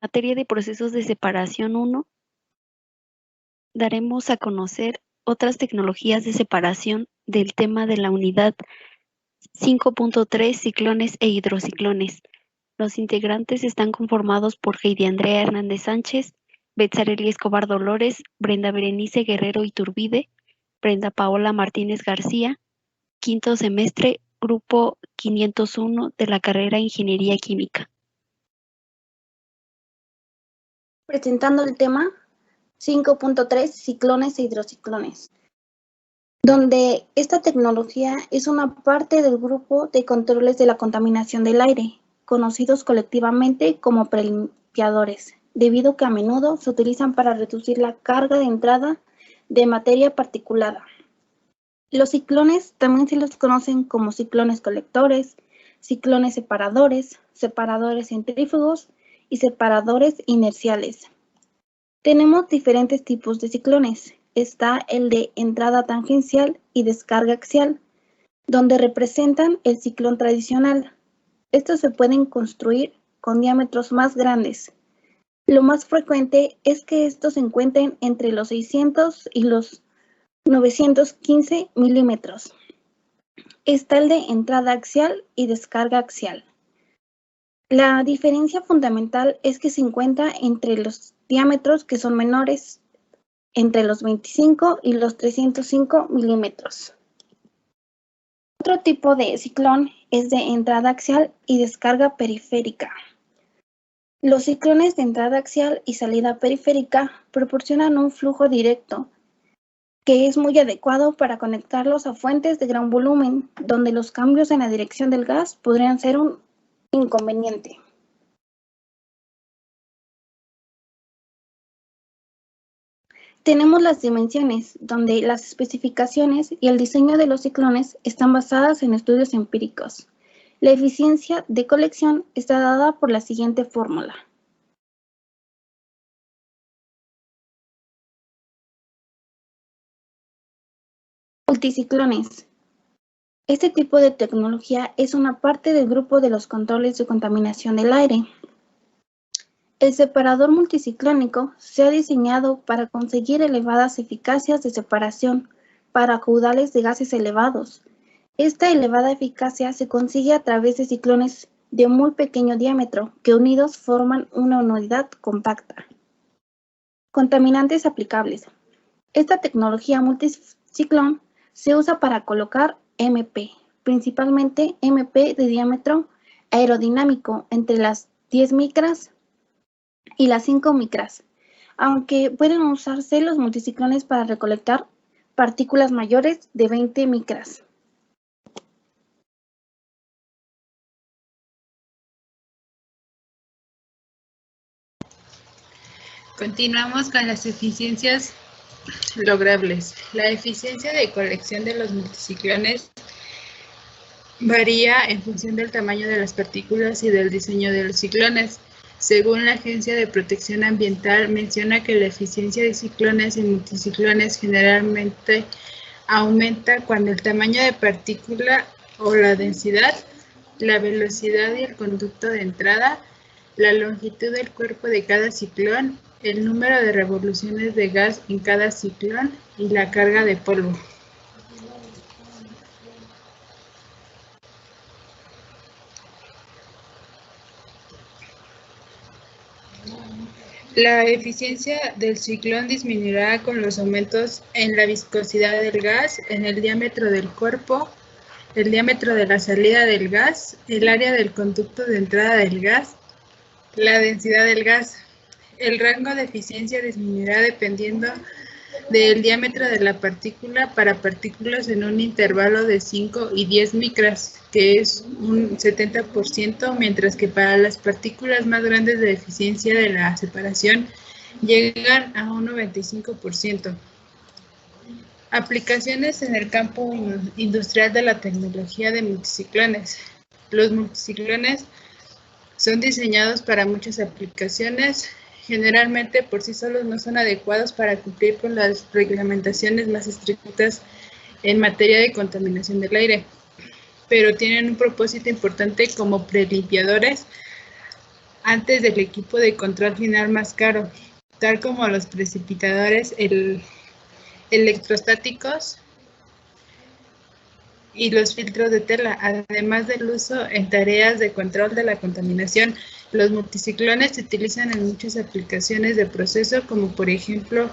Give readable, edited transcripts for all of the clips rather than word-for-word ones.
Materia de procesos de separación 1, daremos a conocer otras tecnologías de separación del tema de la unidad 5.3 ciclones e hidrociclones. Los integrantes están conformados por Heidi Andrea Hernández Sánchez, Betzareli Escobar Dolores, Brenda Berenice Guerrero Iturbide, Brenda Paola Martínez García, quinto semestre, grupo 501 de la carrera Ingeniería Química. Presentando el tema 5.3 ciclones e hidrociclones, donde esta tecnología es una parte del grupo de controles de la contaminación del aire, conocidos colectivamente como prelimpiadores, debido a que a menudo se utilizan para reducir la carga de entrada de materia particulada. Los ciclones también se los conocen como ciclones colectores, ciclones separadores, separadores centrífugos y separadores inerciales. Tenemos diferentes tipos de ciclones. Está el de entrada tangencial y descarga axial, donde representan el ciclón tradicional. Estos se pueden construir con diámetros más grandes. Lo más frecuente es que estos se encuentren entre los 600 y los 915 milímetros. Está el de entrada axial y descarga axial. La diferencia fundamental es que se encuentra entre los diámetros que son menores, entre los 25 y los 305 milímetros. Otro tipo de ciclón es de entrada axial y descarga periférica. Los ciclones de entrada axial y salida periférica proporcionan un flujo directo que es muy adecuado para conectarlos a fuentes de gran volumen, donde los cambios en la dirección del gas podrían ser un inconveniente. Tenemos las dimensiones, donde las especificaciones y el diseño de los ciclones están basadas en estudios empíricos. La eficiencia de colección está dada por la siguiente fórmula. Multiciclones. Este tipo de tecnología es una parte del grupo de los controles de contaminación del aire. El separador multiciclónico se ha diseñado para conseguir elevadas eficacias de separación para caudales de gases elevados. Esta elevada eficacia se consigue a través de ciclones de muy pequeño diámetro que unidos forman una unidad compacta. Contaminantes aplicables. Esta tecnología multiciclón se usa para colocar MP, principalmente MP de diámetro aerodinámico entre las 10 micras y las 5 micras, aunque pueden usarse los multiciclones para recolectar partículas mayores de 20 micras. Continuamos con las eficiencias logrables. La eficiencia de colección de los multiciclones varía en función del tamaño de las partículas y del diseño de los ciclones. Según la Agencia de Protección Ambiental, menciona que la eficiencia de ciclones y multiciclones generalmente aumenta cuando el tamaño de partícula o la densidad, la velocidad y el conducto de entrada, la longitud del cuerpo de cada ciclón, el número de revoluciones de gas en cada ciclón y la carga de polvo. La eficiencia del ciclón disminuirá con los aumentos en la viscosidad del gas, en el diámetro del cuerpo, el diámetro de la salida del gas, el área del conducto de entrada del gas, la densidad del gas. El rango de eficiencia disminuirá dependiendo del diámetro de la partícula para partículas en un intervalo de 5 y 10 micras, que es un 70%, mientras que para las partículas más grandes de eficiencia de la separación llegan a un 95%. Aplicaciones en el campo industrial de la tecnología de multiciclones. Los multiciclones son diseñados para muchas aplicaciones. Generalmente por sí solos no son adecuados para cumplir con las reglamentaciones más estrictas en materia de contaminación del aire, pero tienen un propósito importante como prelimpiadores antes del equipo de control final más caro, tal como los precipitadores electrostáticos y los filtros de tela, además del uso en tareas de control de la contaminación. Los multiciclones se utilizan en muchas aplicaciones de proceso, como por ejemplo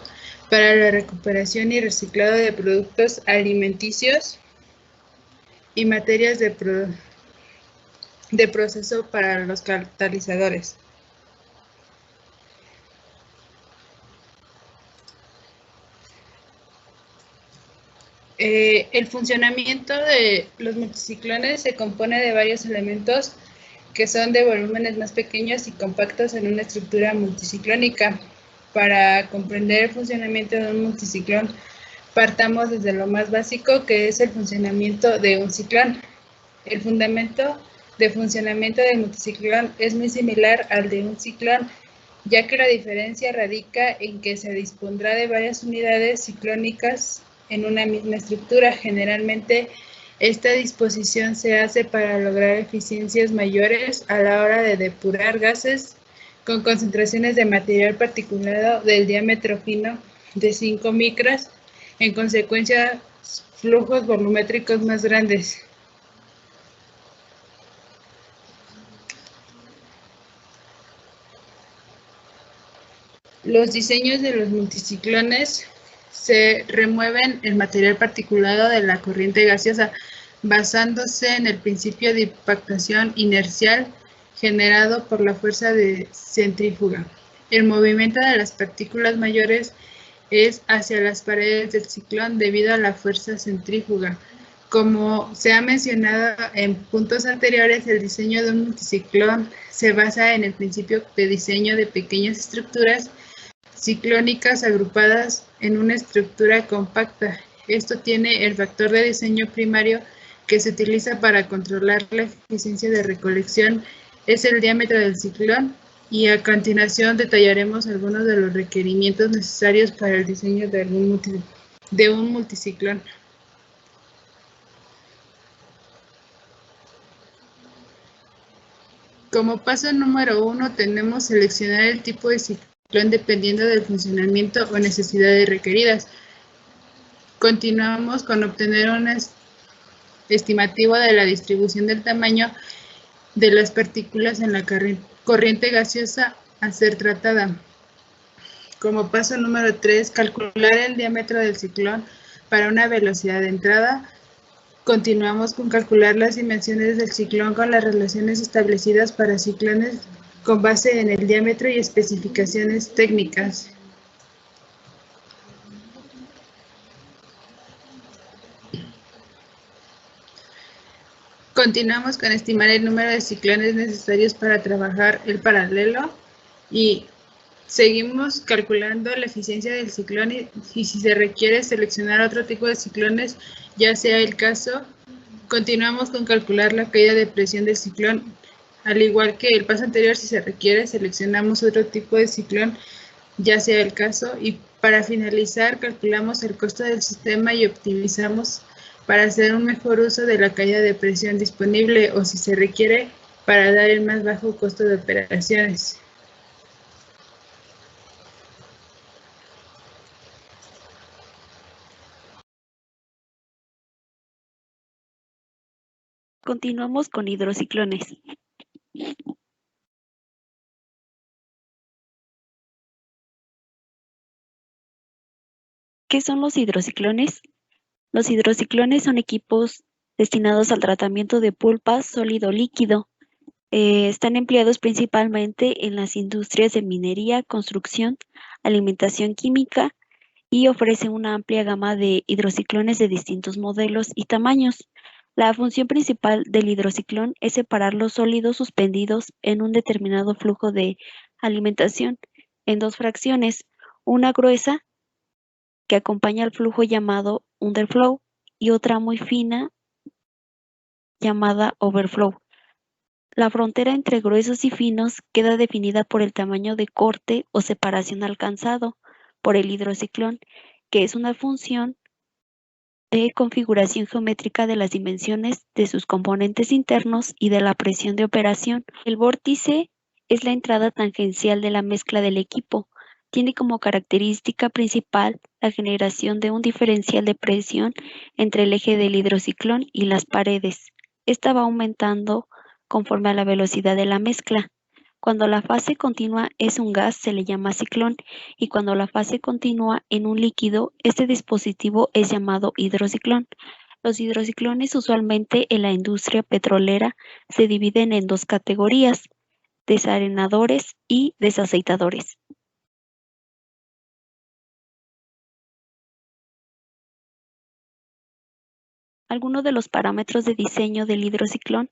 para la recuperación y reciclado de productos alimenticios y materias de proceso para los catalizadores. El funcionamiento de los multiciclones se compone de varios elementos que son de volúmenes más pequeños y compactos en una estructura multiciclónica. Para comprender el funcionamiento de un multiciclón, partamos desde lo más básico, que es el funcionamiento de un ciclón. El fundamento de funcionamiento del multiciclón es muy similar al de un ciclón, ya que la diferencia radica en que se dispondrá de varias unidades ciclónicas en una misma estructura. Generalmente, esta disposición se hace para lograr eficiencias mayores a la hora de depurar gases con concentraciones de material particulado del diámetro fino de 5 micras, en consecuencia, flujos volumétricos más grandes. Los diseños de los multiciclones se remueven el material particulado de la corriente gaseosa, basándose en el principio de impactación inercial generado por la fuerza de centrífuga. El movimiento de las partículas mayores es hacia las paredes del ciclón debido a la fuerza centrífuga. Como se ha mencionado en puntos anteriores, el diseño de un multiciclón se basa en el principio de diseño de pequeñas estructuras ciclónicas agrupadas en una estructura compacta. Esto tiene el factor de diseño primario que se utiliza para controlar la eficiencia de recolección, es el diámetro del ciclón, y a continuación detallaremos algunos de los requerimientos necesarios para el diseño de un multiciclón. Como paso número 1, tenemos seleccionar el tipo de ciclón dependiendo del funcionamiento o necesidades requeridas. Continuamos con obtener un estimativo de la distribución del tamaño de las partículas en la corriente gaseosa a ser tratada. Como paso número 3, calcular el diámetro del ciclón para una velocidad de entrada. Continuamos con calcular las dimensiones del ciclón con las relaciones establecidas para ciclones con base en el diámetro y especificaciones técnicas. Continuamos con estimar el número de ciclones necesarios para trabajar el paralelo y seguimos calculando la eficiencia del ciclón y si se requiere seleccionar otro tipo de ciclones, ya sea el caso, continuamos con calcular la caída de presión del ciclón. Al igual que el paso anterior, si se requiere, seleccionamos otro tipo de ciclón, ya sea el caso, y para finalizar, calculamos el costo del sistema y optimizamos para hacer un mejor uso de la caída de presión disponible o, si se requiere, para dar el más bajo costo de operaciones. Continuamos con hidrociclones. ¿Qué son los hidrociclones? Los hidrociclones son equipos destinados al tratamiento de pulpas sólido-líquido. Están empleados principalmente en las industrias de minería, construcción, alimentación química y ofrecen una amplia gama de hidrociclones de distintos modelos y tamaños. La función principal del hidrociclón es separar los sólidos suspendidos en un determinado flujo de alimentación en dos fracciones, una gruesa que acompaña al flujo llamado underflow y otra muy fina llamada overflow. La frontera entre gruesos y finos queda definida por el tamaño de corte o separación alcanzado por el hidrociclón, que es una función de configuración geométrica de las dimensiones de sus componentes internos y de la presión de operación. El vórtice es la entrada tangencial de la mezcla del equipo. Tiene como característica principal la generación de un diferencial de presión entre el eje del hidrociclón y las paredes. Esta va aumentando conforme a la velocidad de la mezcla. Cuando la fase continua es un gas, se le llama ciclón, y cuando la fase continúa en un líquido, este dispositivo es llamado hidrociclón. Los hidrociclones usualmente en la industria petrolera se dividen en dos categorías: desarenadores y desaceitadores. Algunos de los parámetros de diseño del hidrociclón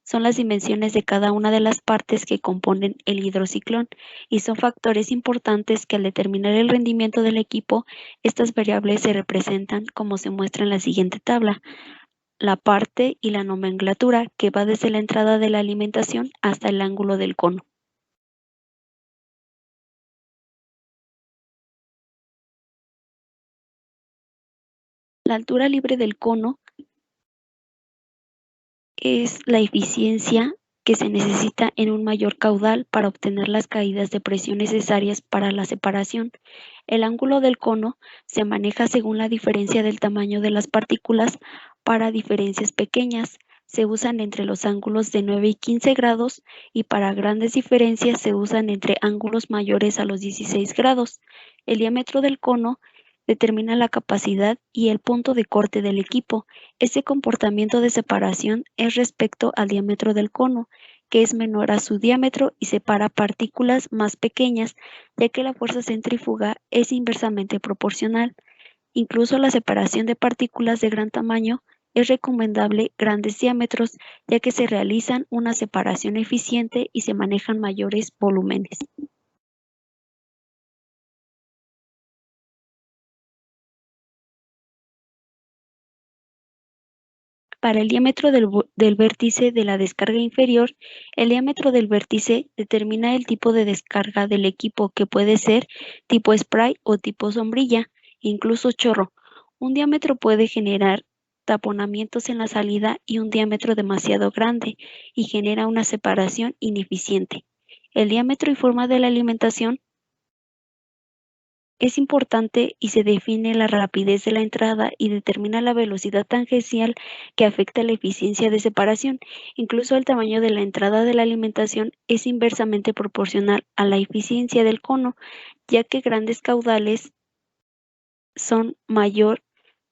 son las dimensiones de cada una de las partes que componen el hidrociclón y son factores importantes que al determinar el rendimiento del equipo, estas variables se representan como se muestra en la siguiente tabla. La parte y la nomenclatura que va desde la entrada de la alimentación hasta el ángulo del cono. La altura libre del cono es la eficiencia que se necesita en un mayor caudal para obtener las caídas de presión necesarias para la separación. El ángulo del cono se maneja según la diferencia del tamaño de las partículas. Para diferencias pequeñas se usan entre los ángulos de 9 y 15 grados y para grandes diferencias se usan entre ángulos mayores a los 16 grados. El diámetro del cono determina la capacidad y el punto de corte del equipo. Este comportamiento de separación es respecto al diámetro del cono, que es menor a su diámetro y separa partículas más pequeñas, ya que la fuerza centrífuga es inversamente proporcional. Incluso la separación de partículas de gran tamaño es recomendable grandes diámetros, ya que se realizan una separación eficiente y se manejan mayores volúmenes. Para el diámetro del vértice de la descarga inferior, el diámetro del vértice determina el tipo de descarga del equipo, que puede ser tipo spray o tipo sombrilla, incluso chorro. Un diámetro puede generar taponamientos en la salida y un diámetro demasiado grande y genera una separación ineficiente. El diámetro y forma de la alimentación es importante y se define la rapidez de la entrada y determina la velocidad tangencial que afecta la eficiencia de separación. Incluso el tamaño de la entrada de la alimentación es inversamente proporcional a la eficiencia del cono, ya que grandes caudales son mayor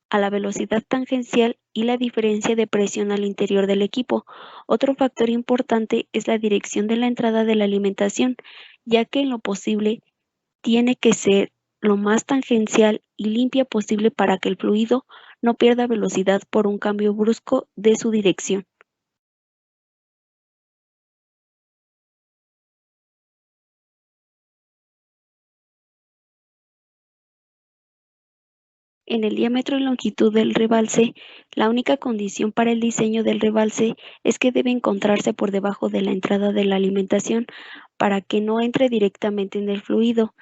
a la velocidad tangencial y la diferencia de presión al interior del equipo. Otro factor importante es la dirección de la entrada de la alimentación, ya que en lo posible tiene que ser lo más tangencial y limpia posible para que el fluido no pierda velocidad por un cambio brusco de su dirección. En el diámetro y longitud del rebalse, la única condición para el diseño del rebalse es que debe encontrarse por debajo de la entrada de la alimentación para que no entre directamente en el fluido,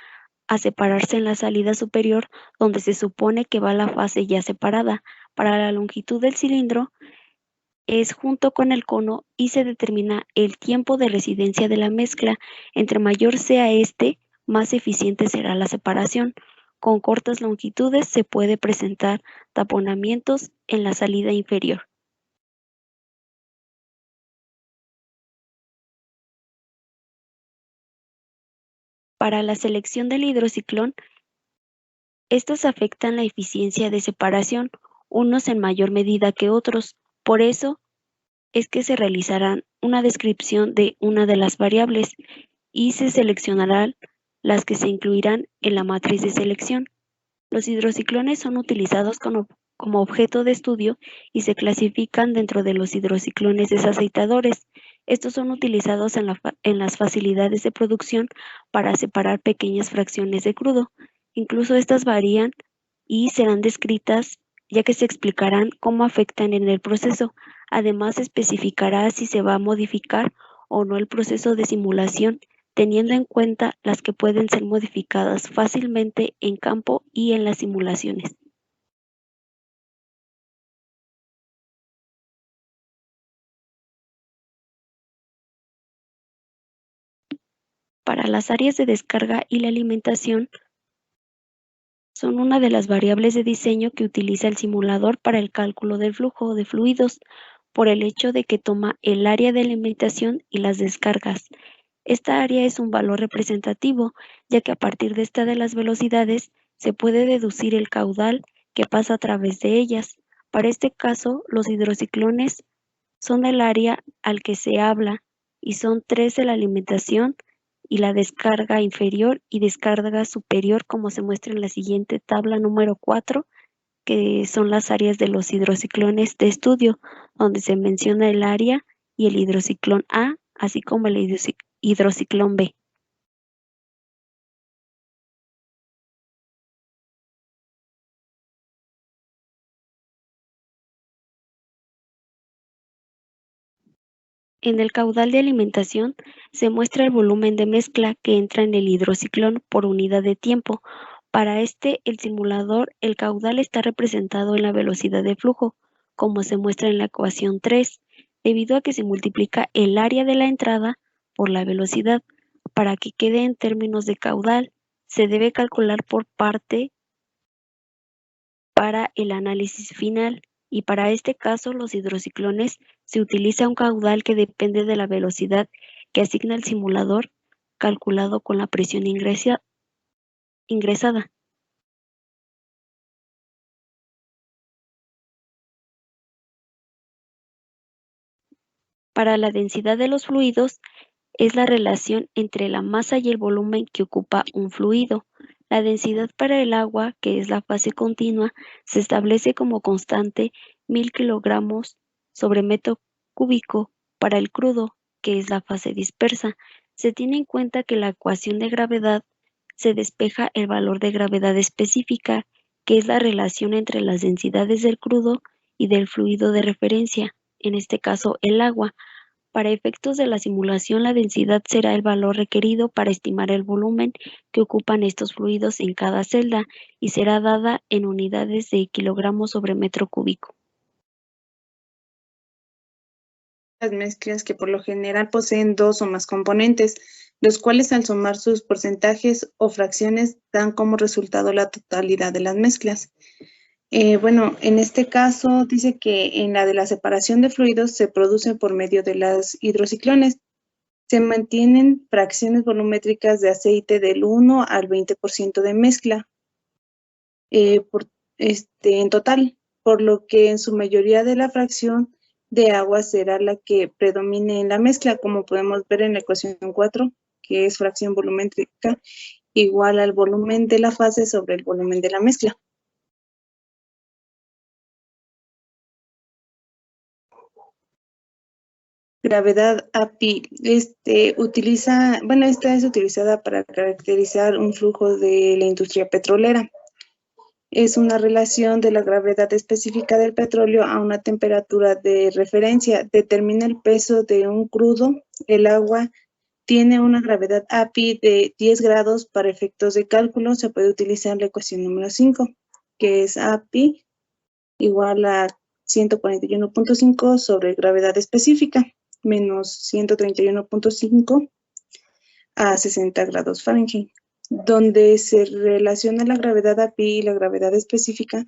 a separarse en la salida superior donde se supone que va la fase ya separada. Para la longitud del cilindro es junto con el cono y se determina el tiempo de residencia de la mezcla. Entre mayor sea este, más eficiente será la separación. Con cortas longitudes se puede presentar taponamientos en la salida inferior. Para la selección del hidrociclón, estos afectan la eficiencia de separación, unos en mayor medida que otros. Por eso es que se realizará una descripción de una de las variables y se seleccionarán las que se incluirán en la matriz de selección. Los hidrociclones son utilizados como objeto de estudio y se clasifican dentro de los hidrociclones desaceitadores. Estos son utilizados en las facilidades de producción para separar pequeñas fracciones de crudo. Incluso estas varían y serán descritas, ya que se explicarán cómo afectan en el proceso. Además, se especificará si se va a modificar o no el proceso de simulación, teniendo en cuenta las que pueden ser modificadas fácilmente en campo y en las simulaciones. para las áreas de descarga y la alimentación son una de las variables de diseño que utiliza el simulador para el cálculo del flujo de fluidos, por el hecho de que toma el área de alimentación y las descargas. Esta área es un valor representativo, ya que a partir de esta de las velocidades se puede deducir el caudal que pasa a través de ellas. Para este caso, los hidrociclones son el área al que se habla y son 3 de la alimentación y la descarga inferior y descarga superior, como se muestra en la siguiente tabla número 4, que son las áreas de los hidrociclones de estudio, donde se menciona el área y el hidrociclón A, así como el hidrociclón B. En el caudal de alimentación se muestra el volumen de mezcla que entra en el hidrociclón por unidad de tiempo. Para el simulador, el caudal está representado en la velocidad de flujo, como se muestra en la ecuación 3, debido a que se multiplica el área de la entrada por la velocidad. Para que quede en términos de caudal, se debe calcular por parte para el análisis final, y para este caso los hidrociclones se utiliza un caudal que depende de la velocidad que asigna el simulador, calculado con la presión ingresada. Para la densidad de los fluidos es la relación entre la masa y el volumen que ocupa un fluido. La densidad para el agua, que es la fase continua, se establece como constante 1000 kilogramos sobre metro cúbico. Para el crudo, que es la fase dispersa, se tiene en cuenta que la ecuación de gravedad se despeja el valor de gravedad específica, que es la relación entre las densidades del crudo y del fluido de referencia, en este caso el agua. Para efectos de la simulación, la densidad será el valor requerido para estimar el volumen que ocupan estos fluidos en cada celda y será dada en unidades de kilogramos sobre metro cúbico. Las mezclas que por lo general poseen 2 o más componentes, los cuales al sumar sus porcentajes o fracciones dan como resultado la totalidad de las mezclas. Bueno, en este caso dice que en la de la separación de fluidos se produce por medio de las hidrociclones. Se mantienen fracciones volumétricas de aceite del 1 al 20% de mezcla en total, por lo que en su mayoría de la fracción de agua será la que predomine en la mezcla, como podemos ver en la ecuación 4, que es fracción volumétrica igual al volumen de la fase sobre el volumen de la mezcla. Gravedad API, esta es utilizada para caracterizar un flujo de la industria petrolera. Es una relación de la gravedad específica del petróleo a una temperatura de referencia. Determina el peso de un crudo. El agua tiene una gravedad API de 10 grados. Para efectos de cálculo se puede utilizar la ecuación número 5, que es API igual a 141.5 sobre gravedad específica menos 131.5 a 60 grados Fahrenheit, donde se relaciona la gravedad API y la gravedad específica,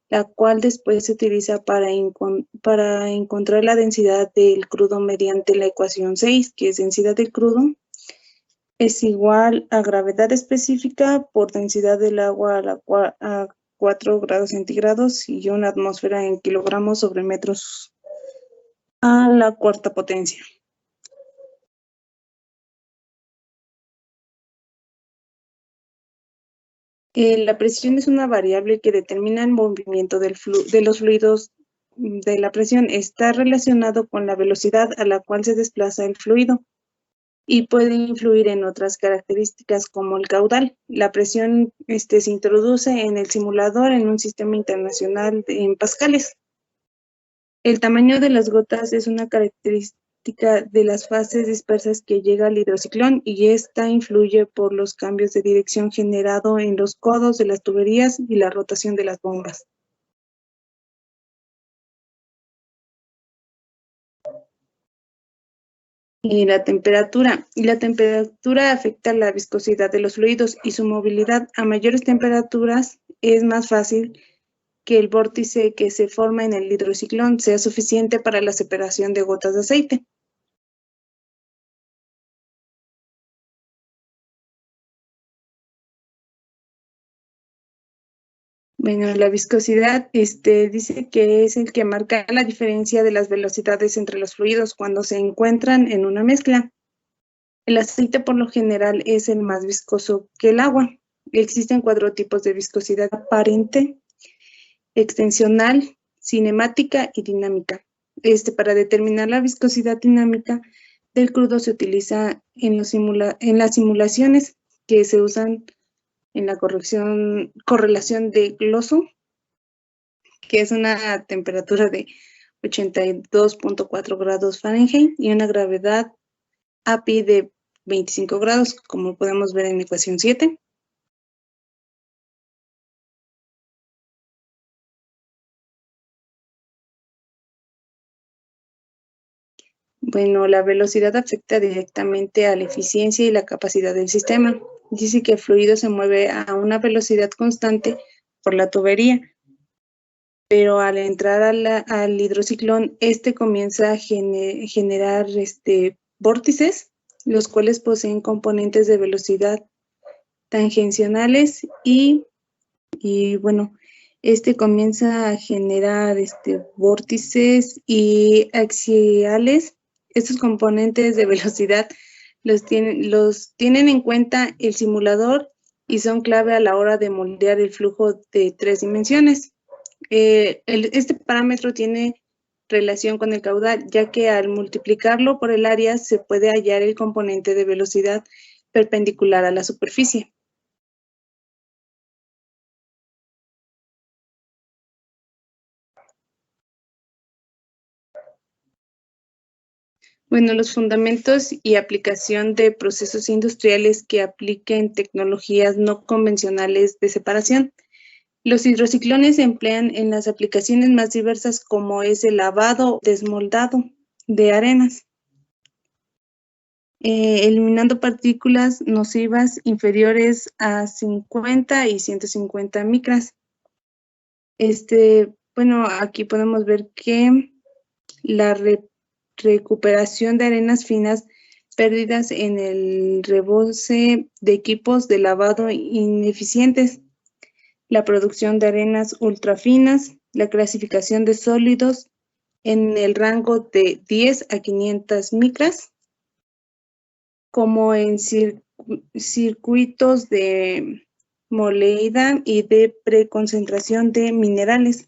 la cual después se utiliza para encontrar la densidad del crudo mediante la ecuación 6, que es densidad del crudo, es igual a gravedad específica por densidad del agua a 4 grados centígrados y una atmósfera en kilogramos sobre metros a la cuarta potencia. La presión es una variable que determina el movimiento de los fluidos de la presión. Está relacionado con la velocidad a la cual se desplaza el fluido y puede influir en otras características como el caudal. La presión se introduce en el simulador en un sistema internacional en pascales. El tamaño de las gotas es una característica de las fases dispersas que llega al hidrociclón y esta influye por los cambios de dirección generado en los codos de las tuberías y la rotación de las bombas. Y la temperatura. Y la temperatura afecta la viscosidad de los fluidos y su movilidad. A mayores temperaturas es más fácil que el vórtice que se forma en el hidrociclón sea suficiente para la separación de gotas de aceite. Bueno, la viscosidad dice que es el que marca la diferencia de las velocidades entre los fluidos cuando se encuentran en una mezcla. El aceite por lo general es el más viscoso que el agua. Existen 4 tipos de viscosidad: aparente, extensional, cinemática y dinámica. Para determinar la viscosidad dinámica del crudo se utiliza en las simulaciones que se usan en la correlación de Glosso, que es una temperatura de 82.4 grados Fahrenheit y una gravedad API de 25 grados, como podemos ver en la ecuación 7. Bueno, la velocidad afecta directamente a la eficiencia y la capacidad del sistema. Dice que el fluido se mueve a una velocidad constante por la tubería, pero al entrar al hidrociclón, comienza a generar vórtices, los cuales poseen componentes de velocidad tangenciales y bueno, comienza a generar vórtices y axiales. Estos componentes de velocidad los tienen en cuenta el simulador y son clave a la hora de moldear el flujo de 3 dimensiones. Este parámetro tiene relación con el caudal, ya que al multiplicarlo por el área se puede hallar el componente de velocidad perpendicular a la superficie. Bueno, los fundamentos y aplicación de procesos industriales que apliquen tecnologías no convencionales de separación. Los hidrociclones se emplean en las aplicaciones más diversas, como es el lavado, desmoldado de arenas, eliminando partículas nocivas inferiores a 50 y 150 micras. Bueno, aquí podemos ver que la recuperación de arenas finas perdidas en el rebose de equipos de lavado ineficientes, la producción de arenas ultrafinas, la clasificación de sólidos en el rango de 10 a 500 micras, como en circuitos de moleída y de preconcentración de minerales.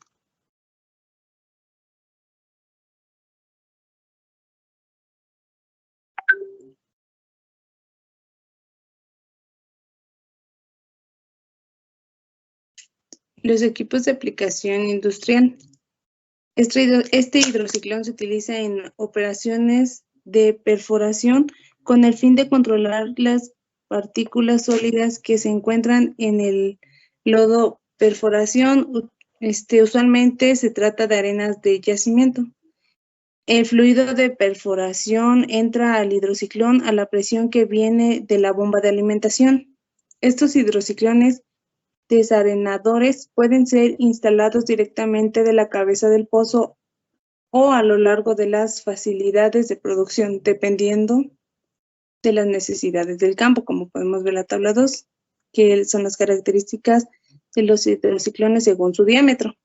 Los equipos de aplicación industrial. Este hidrociclón se utiliza en operaciones de perforación con el fin de controlar las partículas sólidas que se encuentran en el lodo perforación. Usualmente se trata de arenas de yacimiento. El fluido de perforación entra al hidrociclón a la presión que viene de la bomba de alimentación. Estos hidrociclones desarenadores pueden ser instalados directamente de la cabeza del pozo o a lo largo de las facilidades de producción, dependiendo de las necesidades del campo, como podemos ver en la tabla 2, que son las características de los hidrociclones según su diámetro.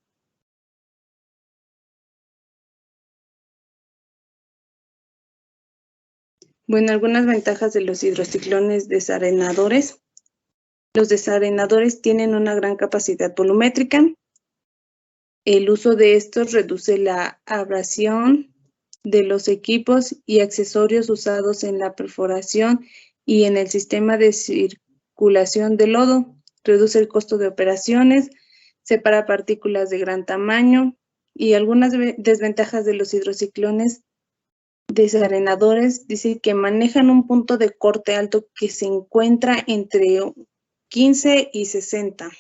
Bueno, algunas ventajas de los hidrociclones desarenadores. Los desarenadores tienen una gran capacidad volumétrica. El uso de estos reduce la abrasión de los equipos y accesorios usados en la perforación y en el sistema de circulación de lodo. Reduce el costo de operaciones, separa partículas de gran tamaño y algunas desventajas de los hidrociclones desarenadores. Dice que manejan un punto de corte alto que se encuentra entre 15 y 60.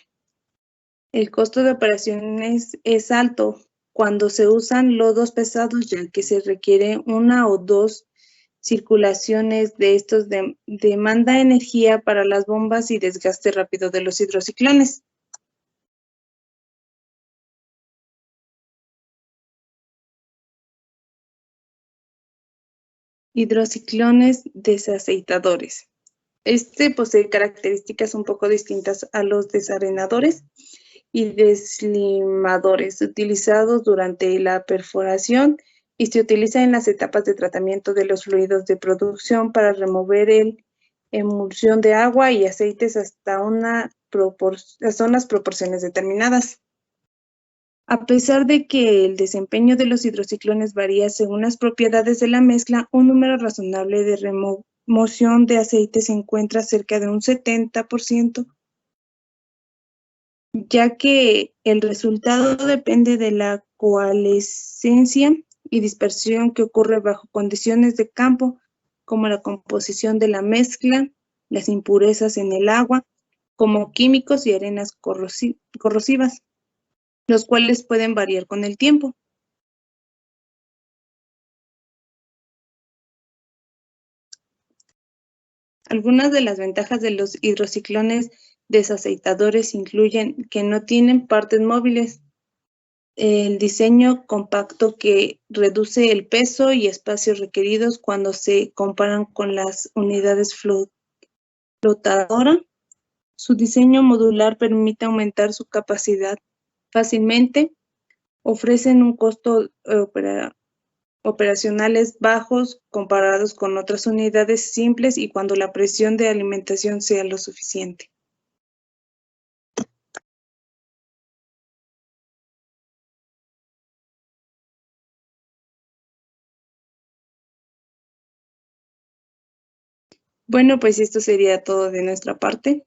El costo de operaciones es alto cuando se usan lodos pesados, ya que se requiere una o dos circulaciones de estos demanda energía para las bombas y desgaste rápido de los hidrociclones. Hidrociclones desaceitadores. Este posee características un poco distintas a los desarenadores y deslimadores utilizados durante la perforación y se utiliza en las etapas de tratamiento de los fluidos de producción para remover el emulsión de agua y aceites hasta unas proporciones determinadas. A pesar de que el desempeño de los hidrociclones varía según las propiedades de la mezcla, un número razonable de remoción de aceite se encuentra cerca de un 70%, ya que el resultado depende de la coalescencia y dispersión que ocurre bajo condiciones de campo, como la composición de la mezcla, las impurezas en el agua, como químicos y arenas corrosivas, los cuales pueden variar con el tiempo. Algunas de las ventajas de los hidrociclones desaceitadores incluyen que no tienen partes móviles, el diseño compacto que reduce el peso y espacios requeridos cuando se comparan con las unidades flotadora. Su diseño modular permite aumentar su capacidad fácilmente, ofrecen un costo operacionales bajos comparados con otras unidades simples y cuando la presión de alimentación sea lo suficiente. Bueno, pues esto sería todo de nuestra parte.